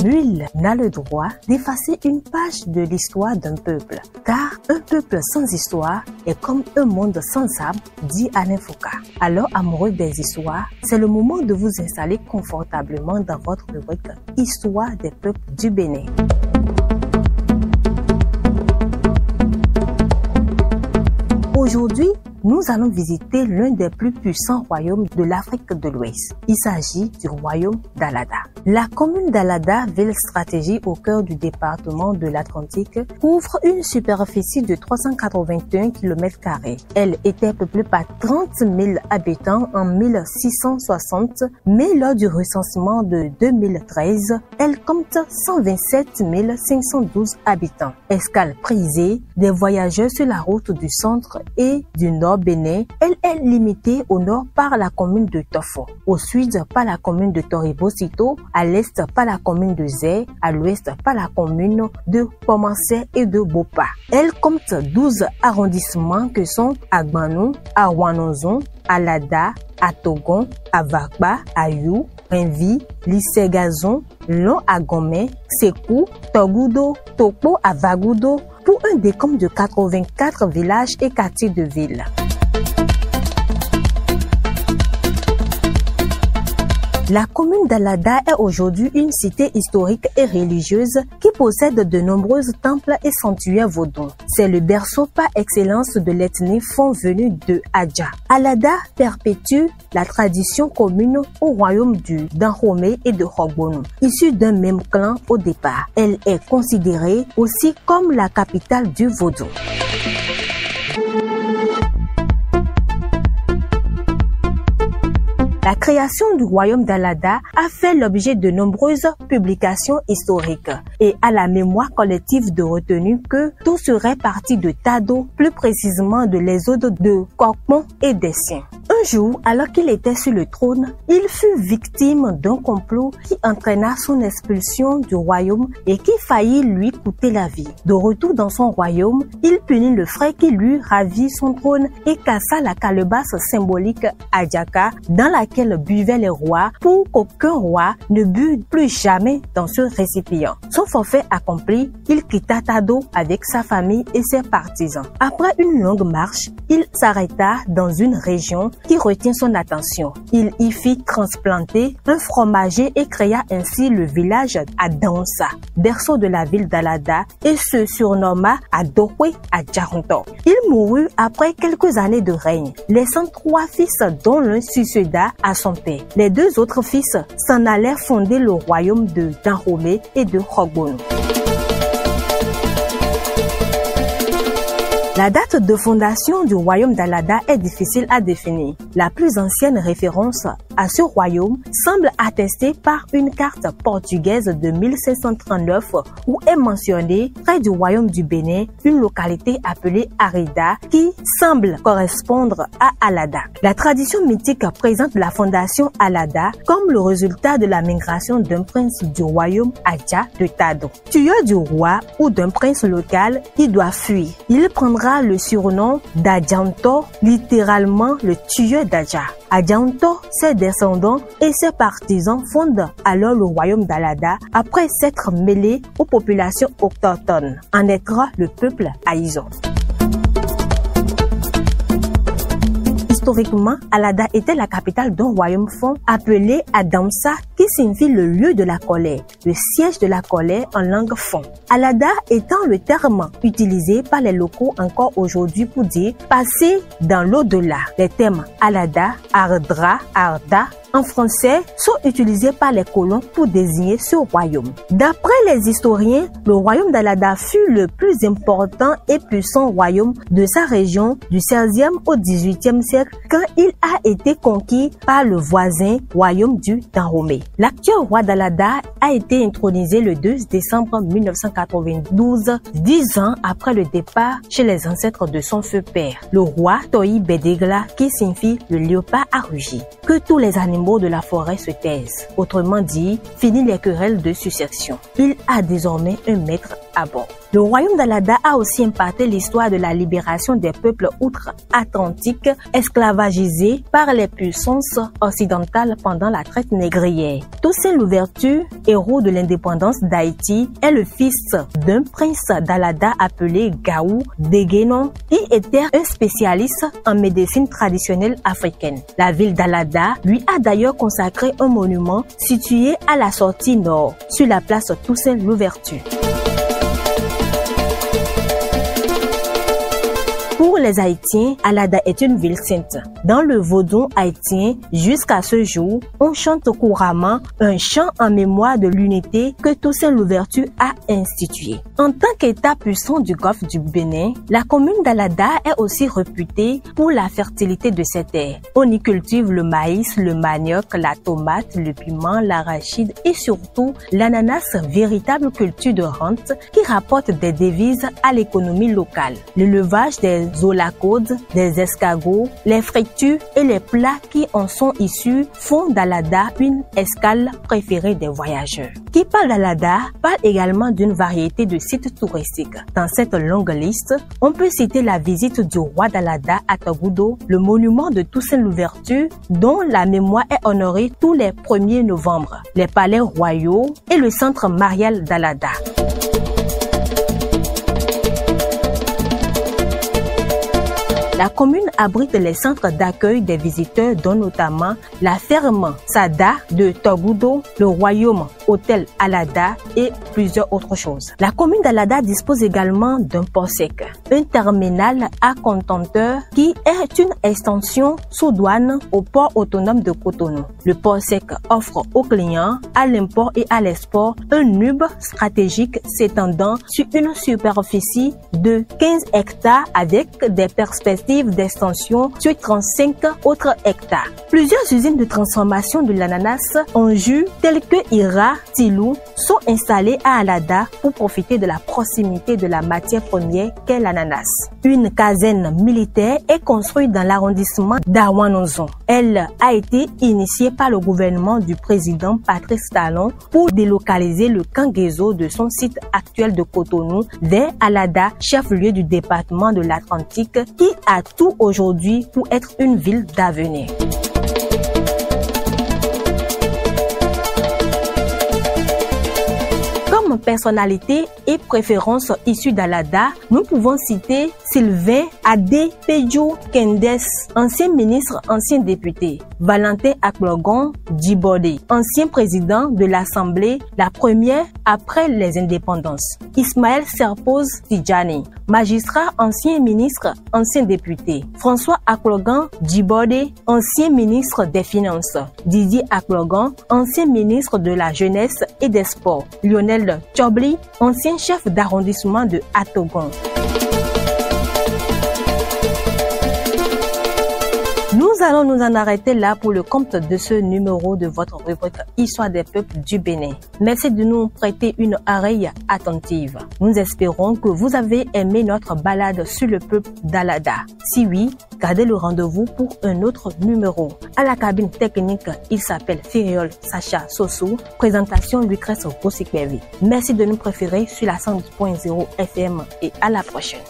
Nul n'a le droit d'effacer une page de l'histoire d'un peuple, car un peuple sans histoire est comme un monde sans âme, dit Alain Foucault. Alors, amoureux des histoires, c'est le moment de vous installer confortablement dans votre rubrique Histoire des peuples du Bénin. Aujourd'hui, nous allons visiter l'un des plus puissants royaumes de l'Afrique de l'Ouest. Il s'agit du royaume d'Alada. La commune d'Alada, ville stratégique au cœur du département de l'Atlantique, couvre une superficie de 381 km². Elle était peuplée par 30 000 habitants en 1660, mais lors du recensement de 2013, elle compte 127 512 habitants. Escale prisée des voyageurs sur la route du centre et du nord Bénin, elle est limitée au nord par la commune de Tofo, au sud par la commune de Toribosito, à l'est par la commune de Zé, à l'ouest par la commune de Pomancé et de Bopa. Elle compte 12 arrondissements que sont Agbanou, Awanozon, Alada, Atogon, Avakba, Ayou, Renvi, Lissegazon, Long Agomé, Sekou, Togudo, Topo, Avagudo, pour un décompte de 84 villages et quartiers de ville. La commune d'Alada est aujourd'hui une cité historique et religieuse qui possède de nombreux temples et sanctuaires vaudous. C'est le berceau par excellence de l'ethnie Fon venue de Adja. Alada perpétue la tradition commune au royaume du Dahomey et de Hogbonou, issus d'un même clan au départ. Elle est considérée aussi comme la capitale du vaudou. La création du royaume d'Alada a fait l'objet de nombreuses publications historiques et à la mémoire collective de retenue que tout serait parti de Tado, plus précisément de l'exode de Kokmon et des siens. Un jour, alors qu'il était sur le trône, il fut victime d'un complot qui entraîna son expulsion du royaume et qui faillit lui coûter la vie. De retour dans son royaume, il punit le frère qui lui ravit son trône et cassa la calebasse symbolique Adjaka dans laquelle buvaient les rois pour qu'aucun roi ne bût plus jamais dans ce récipient. Son forfait accompli, il quitta Tado avec sa famille et ses partisans. Après une longue marche, il s'arrêta dans une région qui retient son attention. Il y fit transplanter un fromager et créa ainsi le village Adansa, berceau de la ville d'Alada, et se surnomma Adokwe Adjaronto. Il mourut après quelques années de règne, laissant 3 fils dont l'un succéda à son père. Les 2 autres fils s'en allèrent fonder le royaume de Dahomey et de Hogbonou. La date de fondation du royaume d'Alada est difficile à définir. La plus ancienne référence à ce royaume semble attestée par une carte portugaise de 1539 où est mentionnée près du royaume du Bénin une localité appelée Arida qui semble correspondre à Alada. La tradition mythique présente la fondation Alada comme le résultat de la migration d'un prince du royaume Adja de Tado. Tueur du roi ou d'un prince local, il doit fuir. Il prendra le surnom d'Adjanto, littéralement le tueur d'Adja. Adjanto, ses descendants et ses partisans fondent alors le royaume d'Alada après s'être mêlés aux populations autochtones, en naîtra le peuple Aïzo. Historiquement, Alada était la capitale d'un royaume fond appelé Adamsa, qui signifie le lieu de la colère, le siège de la colère en langue fond. Alada étant le terme utilisé par les locaux encore aujourd'hui pour dire passer dans l'au-delà. Les termes Alada, Ardra, Arda en français sont utilisés par les colons pour désigner ce royaume. D'après les historiens, le royaume d'Alada fut le plus important et puissant royaume de sa région du 16e au 18e siècle quand il a été conquis par le voisin royaume du Dahomey. L'actuel roi d'Alada a été intronisé le 2 décembre 1992, 10 ans après le départ chez les ancêtres de son feu père, le roi Toi Bedegla, qui signifie le léopard a rugi. Que tous les animaux de la forêt se taisent. Autrement dit, fini les querelles de succession. Il a désormais un maître à bord. Le royaume d'Alada a aussi imparti l'histoire de la libération des peuples outre-Atlantique esclavagisés par les puissances occidentales pendant la traite négrière. Toussaint Louverture, héros de l'indépendance d'Haïti, est le fils d'un prince d'Alada appelé Gaou Deguenon qui était un spécialiste en médecine traditionnelle africaine. La ville d'Alada lui a d'ailleurs consacré un monument situé à la sortie nord, sur la place Toussaint Louverture. Pour les Haïtiens, Alada est une ville sainte. Dans le vaudou haïtien, jusqu'à ce jour, on chante couramment un chant en mémoire de l'unité que Toussaint Louverture a instituée. En tant qu'État puissant du golfe du Bénin, la commune d'Alada est aussi réputée pour la fertilité de ses terres. On y cultive le maïs, le manioc, la tomate, le piment, l'arachide et surtout l'ananas, véritable culture de rente qui rapporte des devises à l'économie locale. L'élevage des zolacaudes, des escargots, les fritures et les plats qui en sont issus font d'Alada une escale préférée des voyageurs. Qui parle d'Alada parle également d'une variété de sites touristiques. Dans cette longue liste, on peut citer la visite du roi d'Alada à Togoudo, le monument de Toussaint Louverture dont la mémoire est honorée tous les 1er novembre, les palais royaux et le centre marial d'Alada. La commune abrite les centres d'accueil des visiteurs dont notamment la ferme Sada de Togoudo, le royaume Hôtel Alada et plusieurs autres choses. La commune d'Alada dispose également d'un port sec, un terminal à conteneurs qui est une extension sous douane au port autonome de Cotonou. Le port sec offre aux clients, à l'import et à l'export, un hub stratégique s'étendant sur une superficie de 15 hectares avec des perspectives d'extension sur 35 autres hectares. Plusieurs usines de transformation de l'ananas en jus telles que Ira, Tilou sont installées à Alada pour profiter de la proximité de la matière première qu'est l'ananas. Une caserne militaire est construite dans l'arrondissement d'Awanonzon. Elle a été initiée par le gouvernement du président Patrice Talon pour délocaliser le camp Guézo de son site actuel de Cotonou vers Alada, chef-lieu du département de l'Atlantique, qui a tout aujourd'hui pour être une ville d'avenir. Comme personnalité et préférence issues d'Alada, nous pouvons citer Sylvain Adépédio Kendes, ancien ministre, ancien député, Valentin Akplogon Djibodé, ancien président de l'Assemblée, la première après les indépendances, Ismaël Serpoz Tidjani, magistrat, ancien ministre, ancien député, François Akplogon Djibodé, ancien ministre des Finances, Didier Akplogon, ancien ministre de la Jeunesse et des Sports, Lionel Tchobli, ancien chef d'arrondissement de Atogon. Nous allons nous en arrêter là pour le compte de ce numéro de votre rubrique Histoire des peuples du Bénin. Merci de nous prêter une oreille attentive. Nous espérons que vous avez aimé notre balade sur le peuple d'Alada. Si oui, gardez le rendez-vous pour un autre numéro. À la cabine technique, il s'appelle Firiol Sacha Sossou. Présentation Lucrèce Rossikbevi. Merci de nous préférer sur la 100.0 FM et à la prochaine.